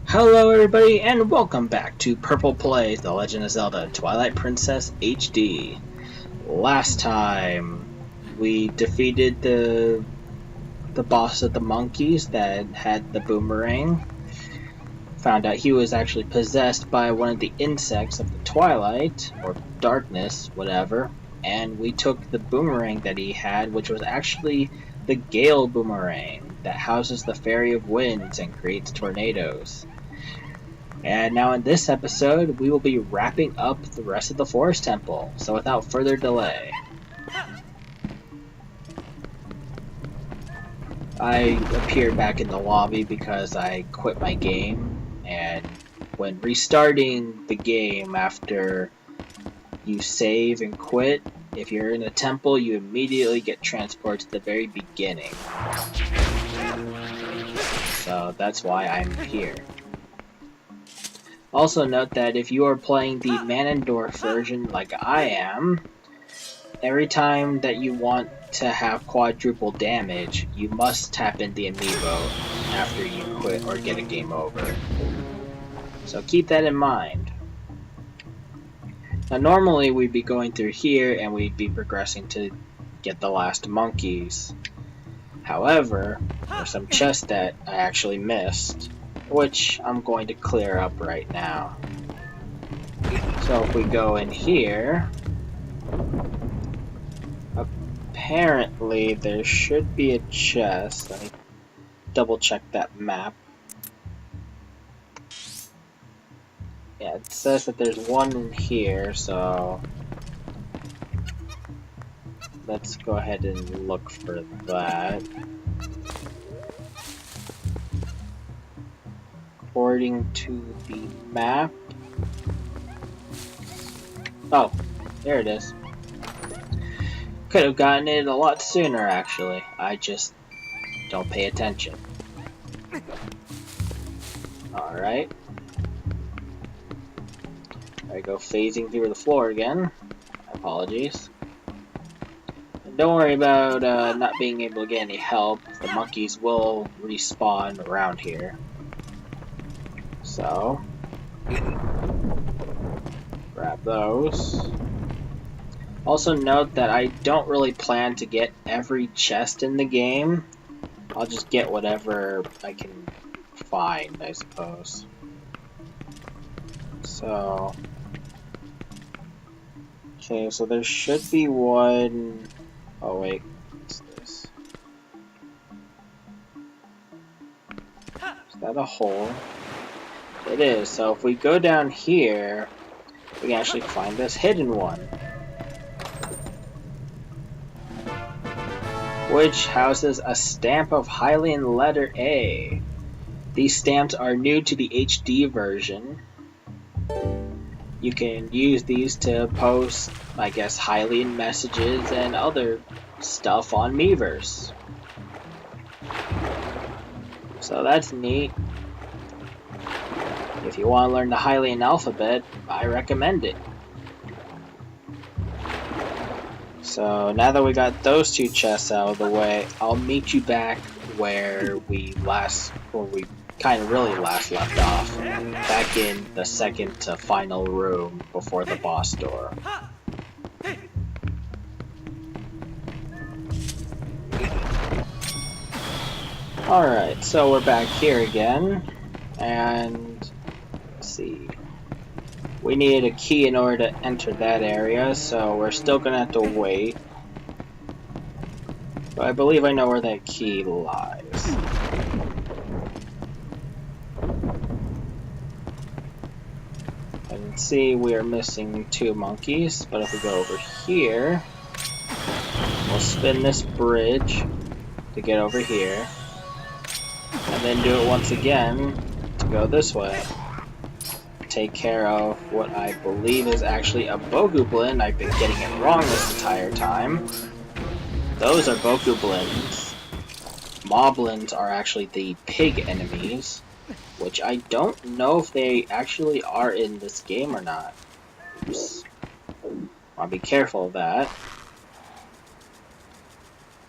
Hello everybody and welcome back to Purple Plays The Legend of Zelda Twilight Princess HD. Last time we defeated the boss of the monkeys that had the boomerang. Found out he was actually possessed by one of the insects of the Twilight, or darkness, whatever. And we took the boomerang that he had, which was actually the Gale Boomerang that houses the Fairy of Winds and creates tornadoes. And now in this episode, we will be wrapping up the rest of the Forest Temple. So without further delay, I appeared back in the lobby because I quit my game. And when restarting the game after you save and quit, if you're in a temple, you immediately get transported to the very beginning. So that's why I'm here. Also note that if you are playing the Ganondorf version like I am, every time that you want to have quadruple damage, you must tap in the amiibo after you quit or get a game over. So keep that in mind. Now normally we'd be going through here and we'd be progressing to get the last monkeys. However, there's some chests that I actually missed, which I'm going to clear up right now. So if we go in here, apparently there should be a chest. Let me double check that map. Yeah, it says that there's one in here, so let's go ahead and look for that. According to the map. Oh, there it is. Could have gotten it a lot sooner, actually. I just don't pay attention. Alright. There I go, phasing through the floor again. Apologies. And don't worry about not being able to get any help. The monkeys will respawn around here. So, grab those. Also note that I don't really plan to get every chest in the game. I'll just get whatever I can find, I suppose. So, okay, so there should be one. Oh wait, what's this? Is that a hole? It is. So if we go down here, we can actually find this hidden one, which houses a stamp of Hylian letter A. These stamps are new to the HD version. You can use these to post, I guess, Hylian messages and other stuff on Miiverse. So that's neat. If you want to learn the Hylian alphabet, I recommend it. So now that we got those two chests out of the way, I'll meet you back where we kind of really last left off, back in the second to final room before the boss door. Alright, so we're back here again, and let's see. We needed a key in order to enter that area, so we're still gonna have to wait. But I believe I know where that key lies. I can see we are missing two monkeys, but if we go over here, we'll spin this bridge to get over here, and then do it once again to go this way. Take care of what I believe is actually a Bogoblin. I've been getting it wrong this entire time. Those are Bogoblins. Moblins are actually the pig enemies, which I don't know if they actually are in this game or not. Oops. I'll be careful of that.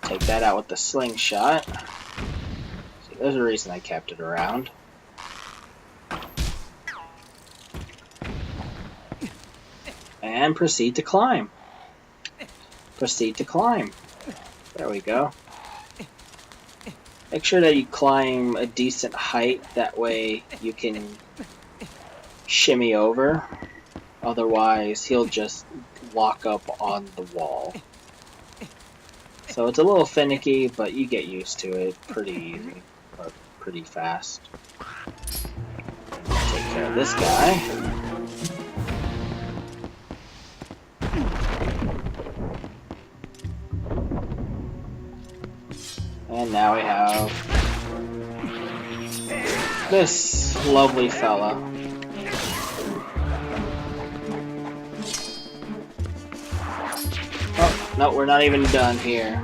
Take that out with the slingshot. See, there's a reason I kept it around. And proceed to climb. Proceed to climb. There we go. Make sure that you climb a decent height, that way you can shimmy over. Otherwise, he'll just lock up on the wall. So it's a little finicky, but you get used to it pretty easy, or pretty fast. Take care of this guy. And now we have this lovely fella. Oh, no, we're not even done here.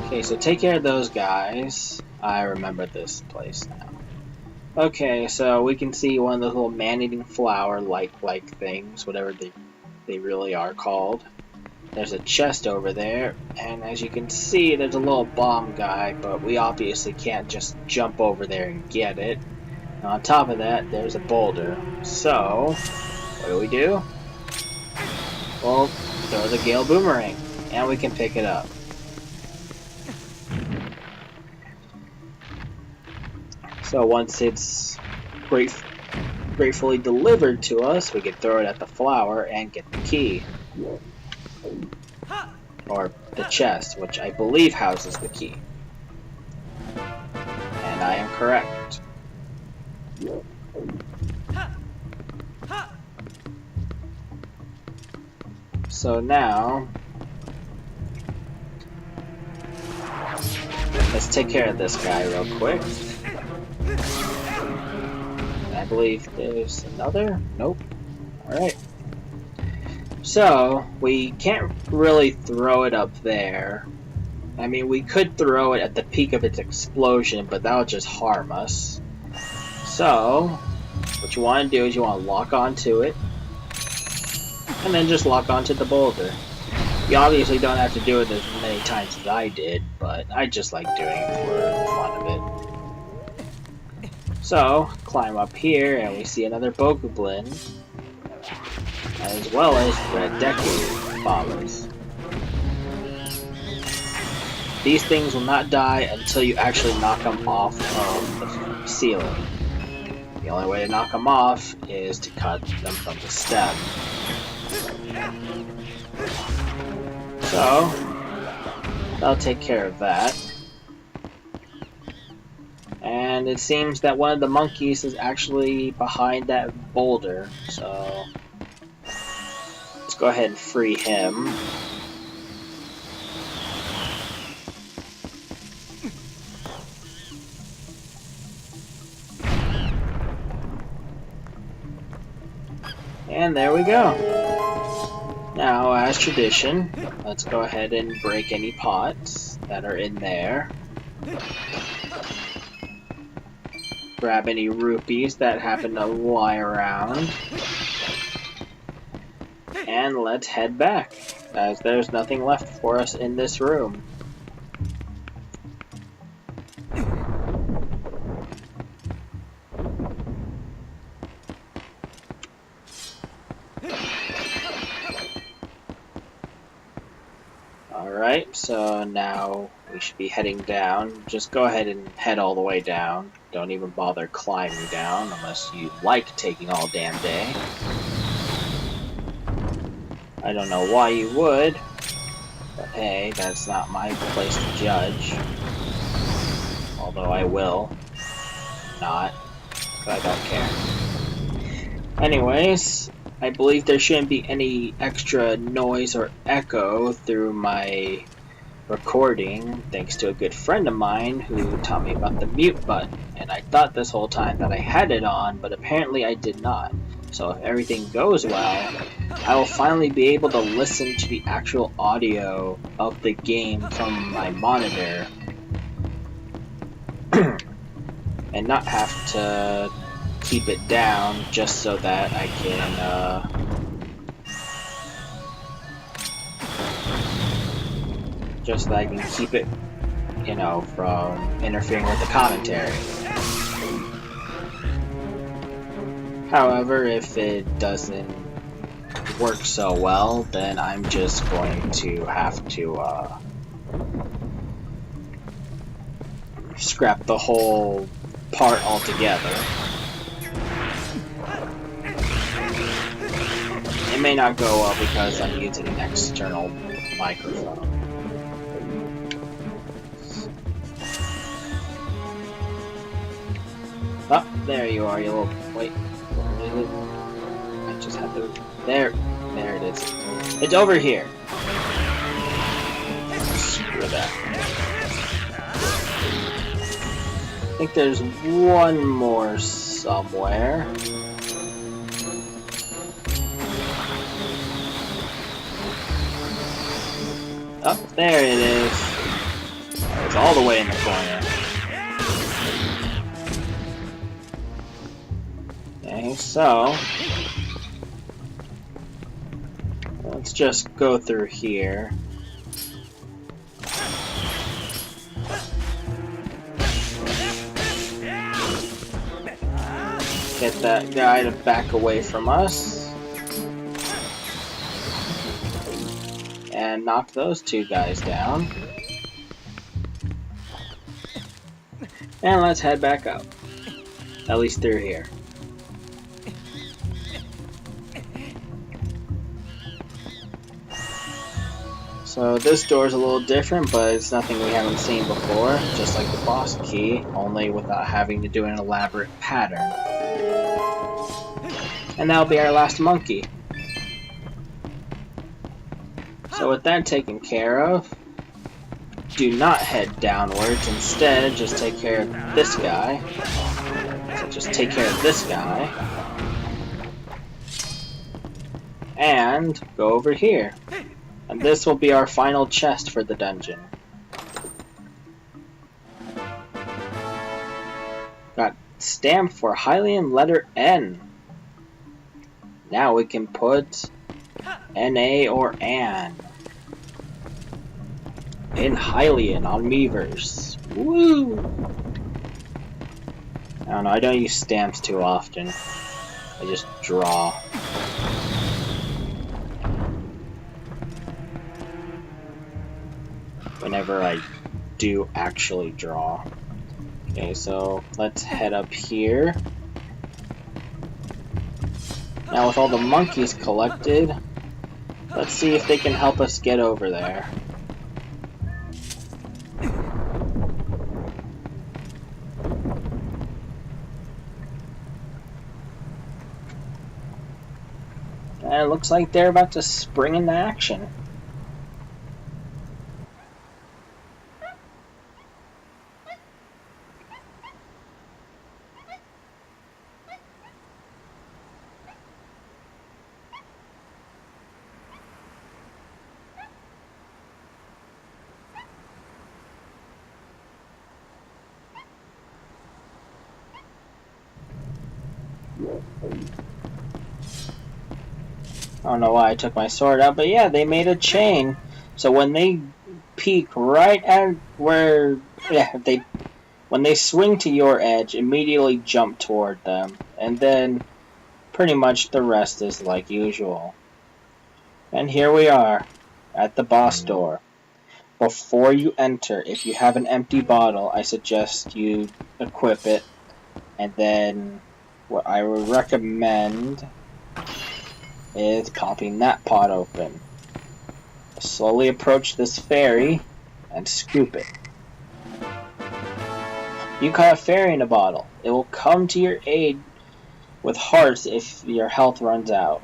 Okay, so take care of those guys. I remember this place now. Okay, so we can see one of those little man-eating flower-like things, whatever they really are called. There's a chest over there, and as you can see, there's a little bomb guy, but we obviously can't just jump over there and get it. And on top of that, there's a boulder. So, what do? Well, throw the Gale Boomerang, and we can pick it up. So once it's gratefully delivered to us, we can throw it at the flower and get the key. Or the chest, which I believe houses the key. And I am correct. So now, let's take care of this guy real quick. I believe there's another? Nope. Alright. So, we can't really throw it up there. I mean, we could throw it at the peak of its explosion, but that would just harm us. So, what you want to do is you want to lock onto it, and then just lock onto the boulder. You obviously don't have to do it as many times as I did, but I just like doing it for the fun of it. So, climb up here, and we see another Bokoblin, as well as red Deku bombers. These things will not die until you actually knock them off of the ceiling. The only way to knock them off is to cut them from the stem. So, that'll take care of that. And it seems that one of the monkeys is actually behind that boulder, so let's go ahead and free him. And there we go. Now, as tradition, let's go ahead and break any pots that are in there. Grab any rupees that happen to lie around. And let's head back, as there's nothing left for us in this room. Alright, so now we should be heading down. Just go ahead and head all the way down. Don't even bother climbing down unless you like taking all damn day. I don't know why you would, but hey, that's not my place to judge. Although I will not, but I don't care. Anyways, I believe there shouldn't be any extra noise or echo through my recording, thanks to a good friend of mine who taught me about the mute button, and I thought this whole time that I had it on, but apparently I did not. So if everything goes well, I will finally be able to listen to the actual audio of the game from my monitor and not have to keep it down just so that I can keep it, you know, from interfering with the commentary. However, if it doesn't work so well, then I'm just going to have to scrap the whole part altogether. It may not go well because I'm using an external microphone. Oh, there you are, you little... Wait. I just had to... There it is. It's over here. Screw that. I think there's one more somewhere. Oh, there it is. It's all the way in the corner. Okay, so let's just go through here. Get that guy to back away from us. And knock those two guys down. And let's head back up. At least through here. So this door is a little different, but it's nothing we haven't seen before. Just like the boss key, only without having to do an elaborate pattern. And that'll be our last monkey. So with that taken care of, do not head downwards. Instead, just take care of this guy. So just take care of this guy. And go over here. And this will be our final chest for the dungeon. Got stamp for Hylian letter N. Now we can put NA or AN in Hylian on Meavers. Woo! I don't know, I don't use stamps too often. I just draw. Whenever I do actually draw. Okay, so let's head up here. Now with all the monkeys collected, let's see if they can help us get over there. And it looks like they're about to spring into action. I don't know why I took my sword out, but yeah, they made a chain. So when they peek right at where, when they swing to your edge, immediately jump toward them. And then pretty much the rest is like usual. And here we are, at the boss door. Before you enter, if you have an empty bottle, I suggest you equip it. And then what I would recommend is popping that pot open. Slowly approach this fairy and scoop it. You caught a fairy in a bottle. It will come to your aid with hearts if your health runs out.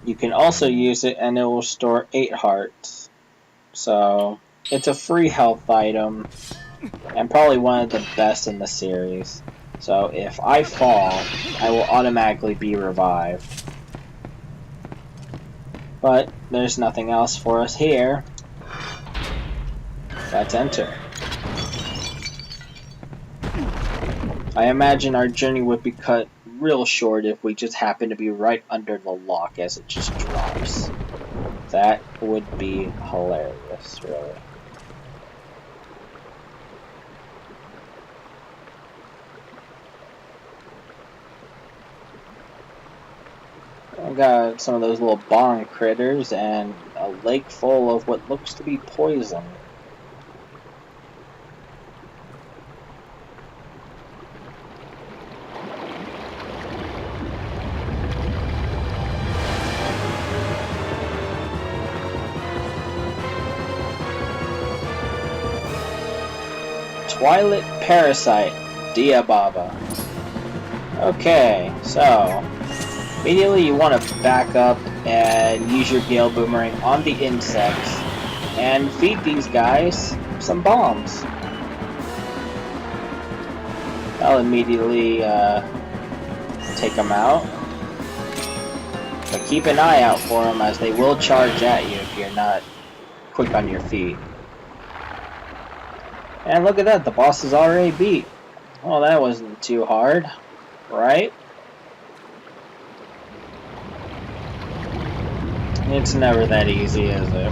You can also use it and it will store 8 hearts. So it's a free health item and probably one of the best in the series. So if I fall, I will automatically be revived. But there's nothing else for us here. Let's enter. I imagine our journey would be cut real short if we just happen to be right under the lock as it just drops. That would be hilarious, really. I got some of those little barn critters and a lake full of what looks to be poison. Twilit Parasite Diababa. Okay, so immediately you want to back up and use your Gale Boomerang on the insects and feed these guys some bombs. I'll immediately take them out, but keep an eye out for them as they will charge at you if you're not quick on your feet. And look at that, the boss is already beat. Well, that wasn't too hard, right? It's never that easy, is it?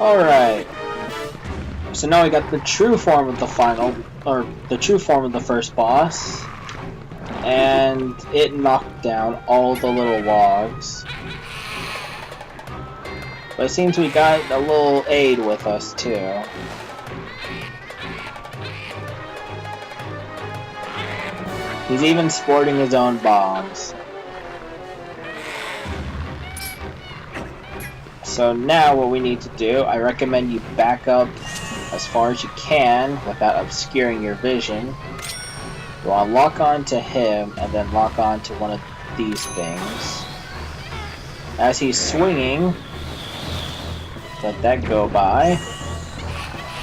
Alright. So now we got the true form of the first boss. And it knocked down all the little logs. But it seems we got a little aid with us too. He's even sporting his own bombs. So now what we need to do, I recommend you back up as far as you can without obscuring your vision. You want to lock on to him and then lock on to one of these things. As he's swinging, let that go by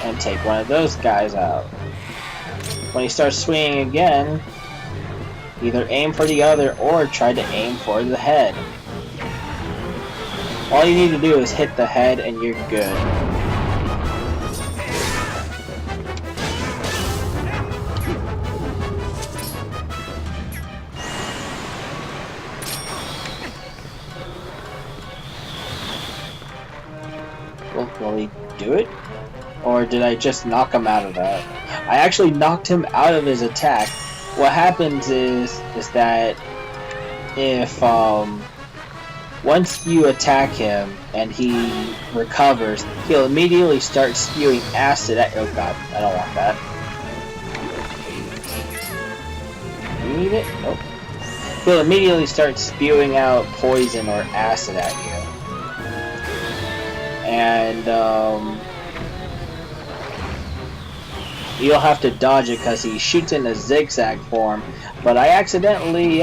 and take one of those guys out. When he starts swinging again, either aim for the other or try to aim for the head. All you need to do is hit the head and you're good. Will he do it? Or did I just knock him out of that? I actually knocked him out of his attack. What happens is that if once you attack him and he recovers, he'll immediately start spewing acid at you. Oh god, I don't want that. You need it? Nope. He'll immediately start spewing out poison or acid at you. And you'll have to dodge it because he shoots in a zigzag form. But I accidentally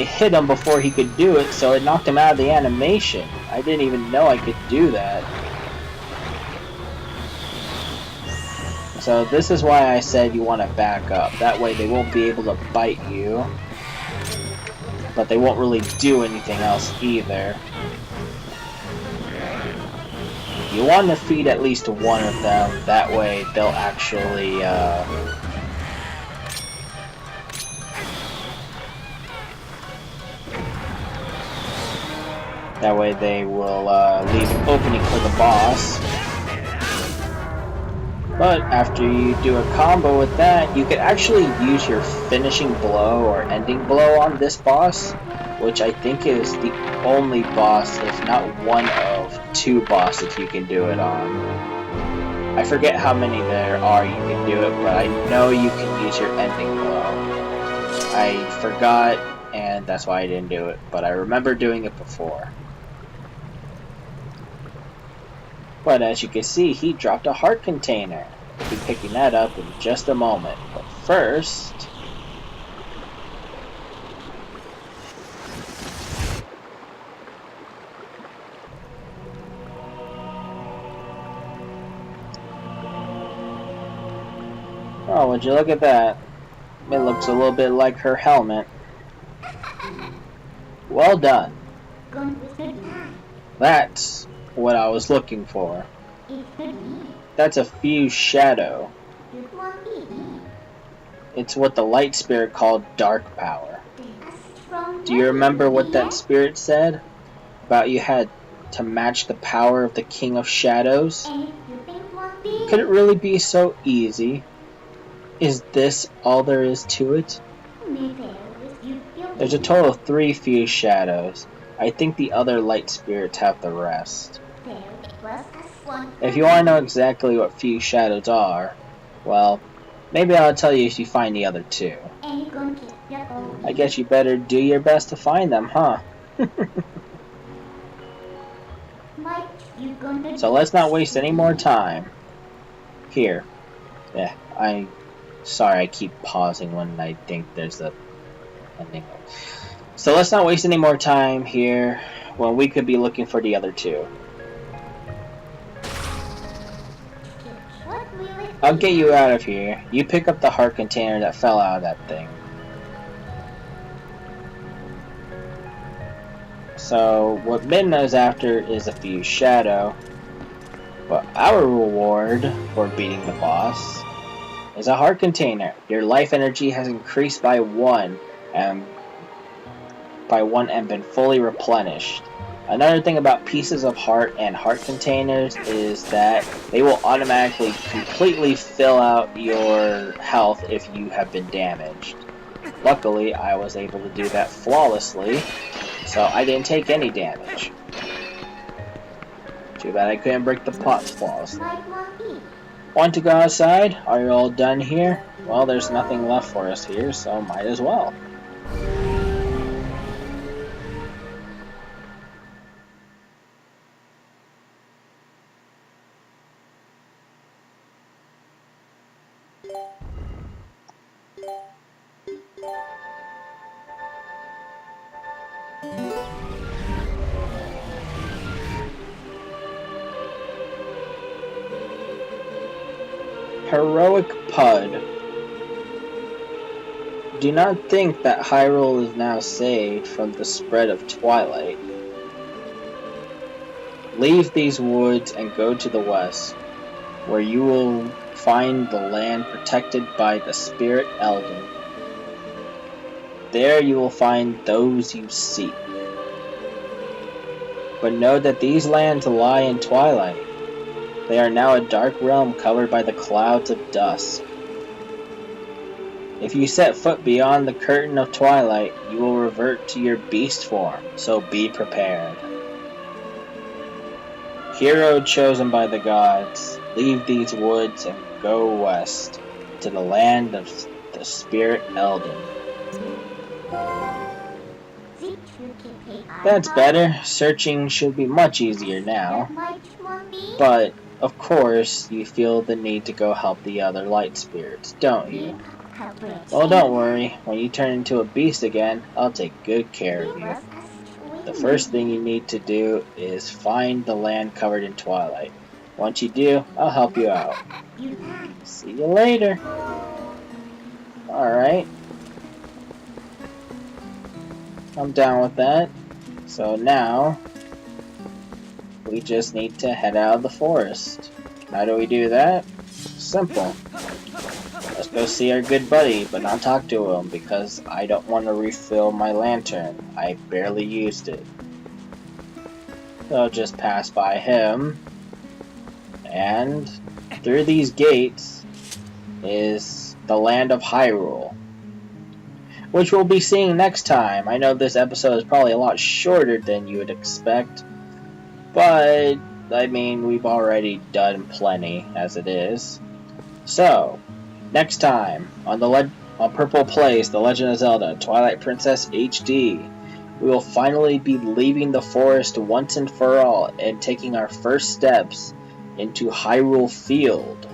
hit him before he could do it, so it knocked him out of the animation. I didn't even know I could do that. So this is why I said you want to back up. That way they won't be able to bite you, but they won't really do anything else either. You want to feed at least one of them, that way they'll actually that way they will leave an opening for the boss. But after you do a combo with that, you can actually use your finishing blow or ending blow on this boss, which I think is the only boss, if not one of two bosses you can do it on. I forget how many there are you can do it, but I know you can use your ending blow. I forgot, and that's why I didn't do it, but I remember doing it before. But as you can see, he dropped a heart container. I'll be picking that up in just a moment. But first... oh, would you look at that? It looks a little bit like her helmet. Well done. That's what I was looking for. That's a fused shadow. It's what the light spirit called dark power. Do you remember what that spirit said? About you had to match the power of the King of Shadows? Could it really be so easy? Is this all there is to it? There's a total of 3 fused shadows. I think the other light spirits have the rest. If you want to know exactly what fused shadows are, well, maybe I'll tell you if you find the other 2. I guess you better do your best to find them, huh? So let's not waste any more time. Here. Yeah, sorry I keep pausing when I think there's a ending. So let's not waste any more time here when we could be looking for the other 2. I'll get you out of here. You pick up the heart container that fell out of that thing. So what Midna's after is a fused shadow, but our reward for beating the boss is a heart container. Your life energy has increased by 1 and been fully replenished. Another thing about pieces of heart and heart containers is that they will automatically completely fill out your health if you have been damaged. Luckily, I was able to do that flawlessly, so I didn't take any damage. Too bad I couldn't break the pots flawlessly. Want to go outside? Are you all done here? Well, there's nothing left for us here, so might as well. Heroic Pud. Do not think that Hyrule is now saved from the spread of Twilight. Leave these woods and go to the west, where you will find the land protected by the Spirit Elden. There you will find those you seek. But know that these lands lie in Twilight. They are now a dark realm covered by the clouds of dusk. If you set foot beyond the curtain of Twilight, you will revert to your beast form, so be prepared. Hero chosen by the gods, leave these woods and go west, to the land of the Spirit Elden. That's better. Searching should be much easier now. But, of course, you feel the need to go help the other light spirits, don't you? Well, don't worry. When you turn into a beast again, I'll take good care of you. The first thing you need to do is find the land covered in Twilight. Once you do, I'll help you out. See you later. Alright. I'm down with that. So now, we just need to head out of the forest. How do we do that? Simple. Let's go see our good buddy, but not talk to him because I don't want to refill my lantern. I barely used it. So I'll just pass by him. And through these gates is the land of Hyrule, which we'll be seeing next time. I know this episode is probably a lot shorter than you would expect, but I mean, we've already done plenty as it is. So, next time on Purple Plays, The Legend of Zelda, Twilight Princess HD, we will finally be leaving the forest once and for all and taking our first steps into Hyrule Field.